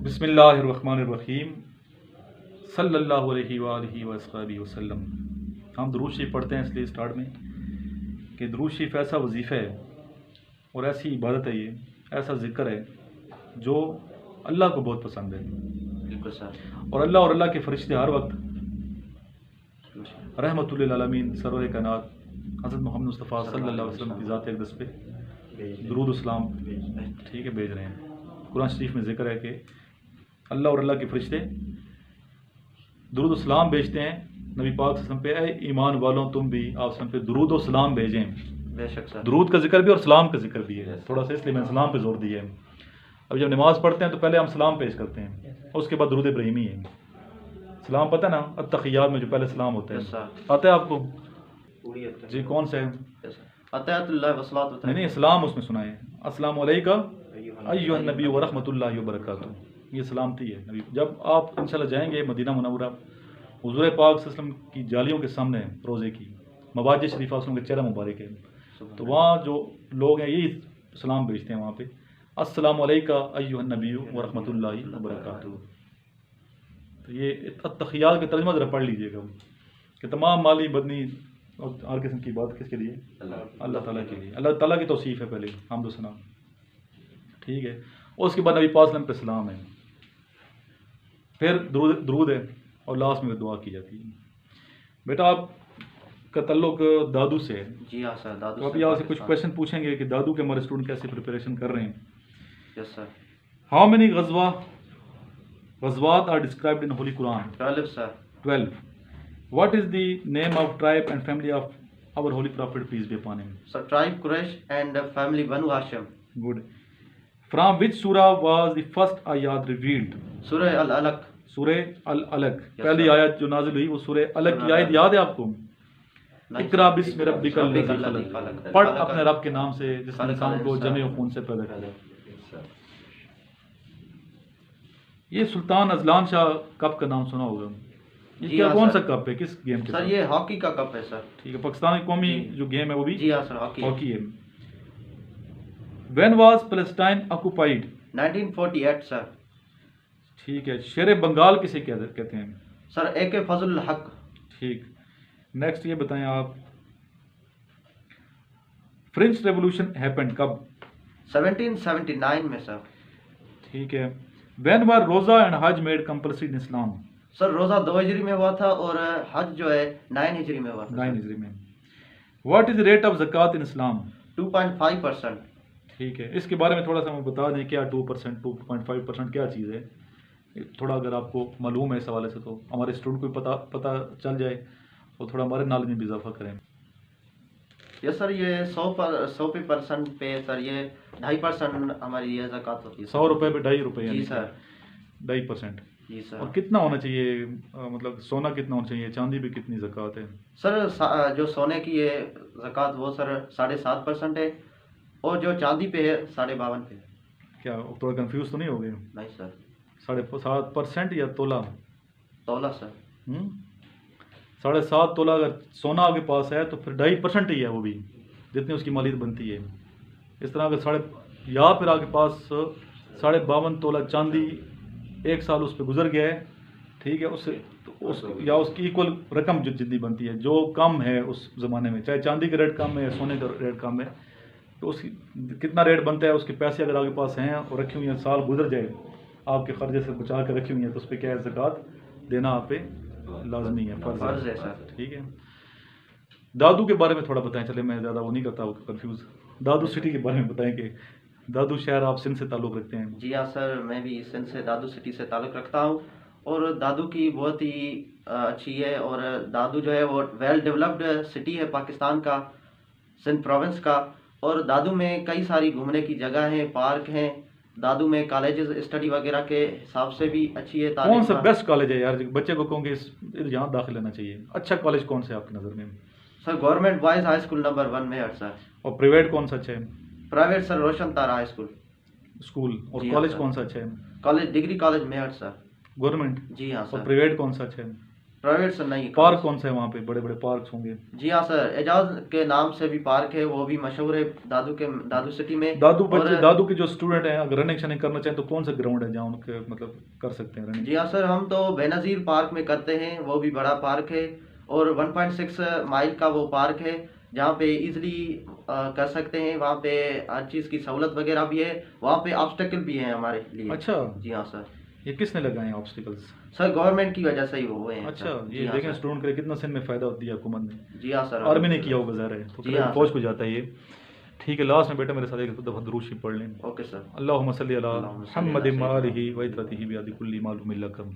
बिस्मिल्लाहिर्रहमानिर्रहीम सल्लल्लाहु अलैहि वसल्लम। हम दुरूद शरीफ पढ़ते हैं इसलिए स्टार्ट में कि दुरूद शरीफ ऐसा वजीफ़ा है और ऐसी इबादत है, ये ऐसा ज़िक्र है जो अल्लाह को बहुत पसंद है। बिल्कुल सर। और अल्लाह के फरिश्ते हर वक्त रहमतुल लिल आलमीन सरवर कायनात हज़रत मोहम्मद मुस्तफ़ा सल्लल्लाहु अलैहि वसल्लम की ज़ात अक़दस पे दुरूद व सलाम ठीक है भेज रहे हैं। कुरान शरीफ में ज़िक्र है कि अल्लाह के फरिश्ते दुरूद व सलाम भेजते हैं नबी पाक सल्लल्लाहु अलैहि वसल्लम पे, ऐ ईमान वालों तुम भी आप सब पे दुरूद व सलाम भेजें। बेशक सर। दुरूद का जिक्र भी और सलाम का जिक्र भी है, थोड़ा सा इसलिए मैंने सलाम पे जोर दिया है। अब जब नमाज पढ़ते हैं तो पहले हम सलाम पेश करते हैं और उसके बाद दुरूद इब्राहिमी है। सलाम पता है ना, अत्तहियात में जो पहले सलाम होता है, आता है आपको जी? कौन सा है? नहीं, सलाम उसमें सुना है, अस्सलामु अलैका अय्युहन नबी व रहमतुल्लाहि व बरकातुहू, ये सलामती है नबी। जब आप इंशाल्लाह जाएंगे मदीना मुनव्वरा, हुज़ूर पाक सल्लल्लाहु अलैहि वसल्लम की जालियों के सामने रोज़े की मवाज शरीफा के चेहरा मुबारक है, तो वहाँ जो लोग हैं यही सलाम भेजते हैं वहाँ पे, अस्सलामु अलैका अय्युहन नबी व रहमतुल्लाहि व बरकातुहू। तो ये तखियात का तर्जुमा ज़रा पढ़ लीजिएगा कि तमाम माली बदनी और हर किस्म की बात किसके लिए? अल्लाह ताला के लिए। अल्लाह ताला की तौसीफ़ है पहले, हम्द व सना, ठीक है। और उसके बाद नबी पाक सल्लल्लाहु अलैहि वसल्लम पे सलाम है, फिर दुरूद है और लास्ट में दुआ की जाती है। बेटा आपका तल्लुक दादू से है? जी हाँ सर, दादू। तो अभी आपसे कुछ क्वेश्चन पूछेंगे कि दादू के हमारे स्टूडेंट कैसे प्रिपरेशन कर रहे हैं। Yes sir. हाउ मेनी ग़ज़वात are described in holy Quran? 12 sir. 12. What is the name of tribe and family of our holy prophet, peace be upon him? Sir, tribe Quraysh and family Banu Hashim. Good. From which surah was the first ayat revealed? Surah Al-Alaq. सूरह अल-अलक, Yes, पहली sir. आयत जो नाजिल हुई वो सूरह अलक की आयत याद है आपको? नहीं, इकरा sir. बिस्मि रब्बिकल लज़ी खलक़, पढ़ अपने रब के नाम से जिसने इंसान को जमे और खून से पैदा किया। ये सुल्तान अजलान शाह कप का नाम सुना होगा, ये जी क्या हाँ, कौन सर। सा कप है, किस गेम के सर साथ? ये हॉकी का कप है सर। ठीक है, पाकिस्तान की कौमी जो गेम है वो भी जी हाँ सर, हॉकी है। When was Palestine occupied? 1948 sir. ठीक है। शेर बंगाल किसे कहते हैं? सर AK फजल हक। ठीक। नेक्स्ट ये बताएं आप, फ्रेंच रेवोल्यूशन हैपेंड कब? 1779 में सर। ठीक है। When were रोजा एंड हज मेड कंपल्सरी इन इस्लाम? सर रोज़ा 2 हिजरी में हुआ था और हज जो है 9 हिजरी में हुआ था। 9 हिजरी में। व्हाट इज रेट ऑफ ज़कात इन इस्लाम? 2.5%। ठीक है, इसके बारे में थोड़ा सा मैं बता दें, क्या 2%, 2.5% क्या चीज़ है, थोड़ा अगर आपको मालूम है इस हवाले से तो हमारे स्टूडेंट को पता चल जाए और थोड़ा हमारे नॉलेज में भी इजाफा करें। यस सर, ये 100% पे सर ये 2.5% हमारी ये ज़कात होती है। 100 रुपये पे 2.5 रुपये? जी सर। 2.5%। जी सर। और कितना होना चाहिए, मतलब सोना कितना होना चाहिए, चांदी भी कितनी ज़कात है? सर जो सोने की ये ज़कात वो सर 7.5% है और जो चांदी पे है 52.5 पे है। क्या थोड़ा कंफ्यूज तो नहीं हो गए? नहीं सर। 7.5% या तोला? तोला सर। 7.5 तोला अगर सोना आपके पास है तो फिर 2.5% ही है वो भी, जितनी उसकी मालियत बनती है। इस तरह अगर या फिर आपके पास 52.5 तोला चांदी 1 साल उस पर गुजर गया है, ठीक है, उससे या उसकी इक्वल रकम जितनी बनती है, जो कम है उस ज़माने में, चाहे चांदी का रेट कम है या सोने का रेट कम है, तो उसकी कितना रेट बनता है, उसके पैसे अगर आपके पास हैं और रखी हुई हैं, साल गुजर जाए आपके खर्चे से बचा कर रखी हुई हैं, तो उस पर क्या है, ज़कात देना आप पे लाजमी है, फ़र्ज़ है सर। ठीक है। दादू के बारे में थोड़ा बताएं, चले मैं ज़्यादा वो नहीं करता हूँ कंफ्यूज। दादू सिटी के बारे में बताएं कि दादू शहर आप सिंध से ताल्लुक़ रखते हैं? जी हाँ सर, मैं भी सिंध से दादू सिटी से ताल्लुक़ रखता हूँ और दादू की बहुत ही अच्छी है और दादू जो है वो वेल डेवलप्ड सिटी है पाकिस्तान का, सिंध प्रोविंस का। और दादू में कई सारी घूमने की जगह हैं, पार्क हैं। दादू में कॉलेजेस स्टडी वगैरह के हिसाब से भी अच्छी है। कौन सा बेस्ट कॉलेज है यार, बच्चे को कहोगे यहाँ दाखिल लेना चाहिए, अच्छा कॉलेज कौन सा है आपकी नज़र में? Sir government boys high school number 1 में है सर। और प्राइवेट कौन सा अच्छा है? Private sir Roshan Tara high school. और कॉलेज कौन सा अच्छा है? कॉलेज डिग्री कॉलेज मेहट सर। गवर्नमेंट? जी हाँ सर। और प्राइवेट कौन सा अच्छा है? प्राइवेट से नहीं। पार्क कौन सा है वहाँ पे? बड़े बड़े पार्क होंगे। जी हाँ सर, एजाज के नाम से भी पार्क है, वो भी मशहूर है दादू सिटी में। दादू और बच्चे, दादू के जो स्टूडेंट हैं अगर रनिंग शनिंग करना चाहें तो कौन सा ग्राउंड है जहाँ उनके मतलब कर सकते हैं रनिंग? जी हाँ सर, हम तो बेनज़ीर पार्क में करते हैं, वो भी बड़ा पार्क है और 1.6 माइल का वो पार्क है जहाँ पे इजीली कर सकते हैं। वहाँ पे हर चीज़ की सहूलत वगैरह भी है, वहाँ पे ऑब्स्टेकल भी है हमारे लिए। अच्छा, जी हाँ सर। ये किसने लगाए हैं ऑब्स्टिकल्स? सर गवर्नमेंट की वजह से ही हुए हैं। अच्छा, सर। ये जी हाँ देखें सर। स्टूडेंट के लिए कितना sin में फ़ायदा होती है हुकूमत ने। जी हाँ सर। आर्मी ने किया होगा ज़ाहिर है, तो जी हाँ फौज सर। को जाता है ये। ठीक है, लास्ट में बेटा मेरे साथ एक दफ़ा दुरूद शरीफ पढ़ लें। Okay sir. अल्लाहुम्मा सल्ली अला अल्लाहुम्मा सल्ली अला मुहम्मदिन व सय्यिदिना आलिहि व इत्रतिहि बियदि कुल्ली मालूमिन लकुम।